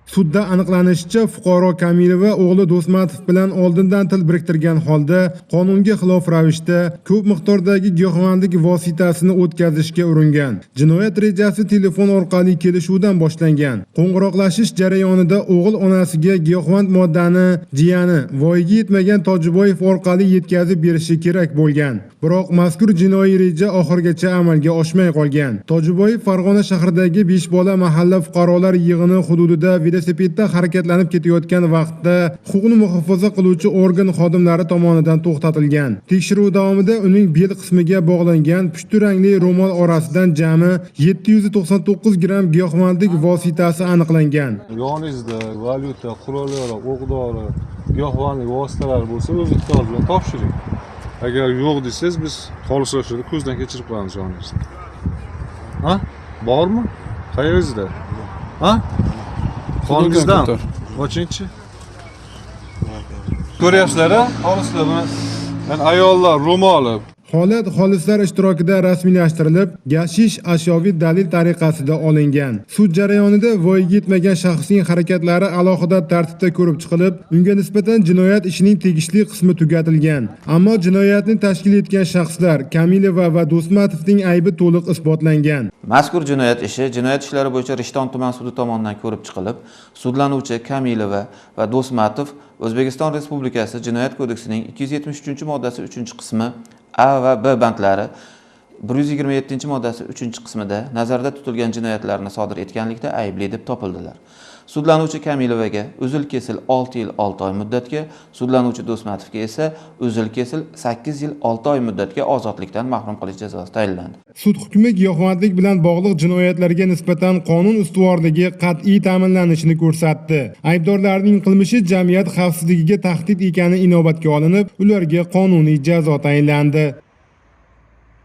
Sudda aniqlanishicha, fuqaro Kamilova o'g'li Do'smatov bilan oldindan til biriktirgan holda qonunga xilof ravishda ko'p miqdordagi giyohvandlik vositasini o'tkazishga uringan. Jinoyat rejasi telefon orqali kelishuvdan boshlangan. Qo'ng'iroqlashish jarayonida o'g'il onasiga giyohvand moddani jiyani voyaga yetmagan Tojiboyev orqali yetkazib berishi kerak bo'lgan. Biroq mazkur jinoiy reja oxirigacha amalga oshmay qolgan. Tojiboyev Farg'ona shahridagi Beshbola mahalla fuqarolar yig'ini hududida velosipedda harakatlanib ketayotgan vaqtda huquqni muhofaza qiluvchi organ xodimlari tomonidan to'xtatilgan. Tekshiruv davomida uning bel qismiga bog'langan pushti rangli ro'mol orasidan jami 799 gramm giyohvandlik vositasi aniqlangan. Yoningizda valyuta, qurollar, o'q-dori, giyohvandlik vositalari bo'lsa, o'z iqtidor bilan topshiring. Agar yo'q desangiz, biz xolislashuvi ko'zdan kechirib qo'yamiz joningizda. Ha? Bormi? Qayeringizda? Ha? Qoningizdan. Ochingchi. Ko'ryapsizlar-a? Xolislar buni. Ayollar ro'moli. Holat xolislar ishtirokida rasmiylashtirilib, gashish ashyoviy dalil tariqasida olingan. Sud jarayonida voyaga yetmagan shaxsning harakatlari alohida tartibda ko'rib chiqilib, unga nisbatan jinoyat ishining tegishli qismi tugatilgan. Ammo jinoyatni tashkil etgan shaxslar Kamilova va Do'smatovning aybi to'liq isbotlangan. Mazkur jinoyat ishi jinoyat ishlari bo'yicha Rishton tuman sudi tomonidan ko'rib chiqilib, sudlanuvchi Kamilova va Do'smatov O'zbekiston Respublikasi Jinoyat kodeksining 273-moddasi 3-qismi A va B bandlari 127-moddasi 3-qismida nazarda tutilgan jinoyatlarni sodir etganlikda aybli deb topildilar. Sudlanuvchi Kamilovaga uzil-kesil 6 yil 6 oy muddatga, sudlanuvchi Do'smatovga esa uzil-kesil 8 yil 6 oy muddatga ozodlikdan mahrum qilish jazosi tayinlandi. Sud hukmi giyohvandlik bilan bog'liq jinoyatlarga nisbatan qonun ustuvorligi qat'iy ta'minlanishini ko'rsatdi. Aybdorlarning qilmishi jamiyat xavfsizligiga tahdid ekani inobatga olinib, ularga qonuniy jazo tayinlandi.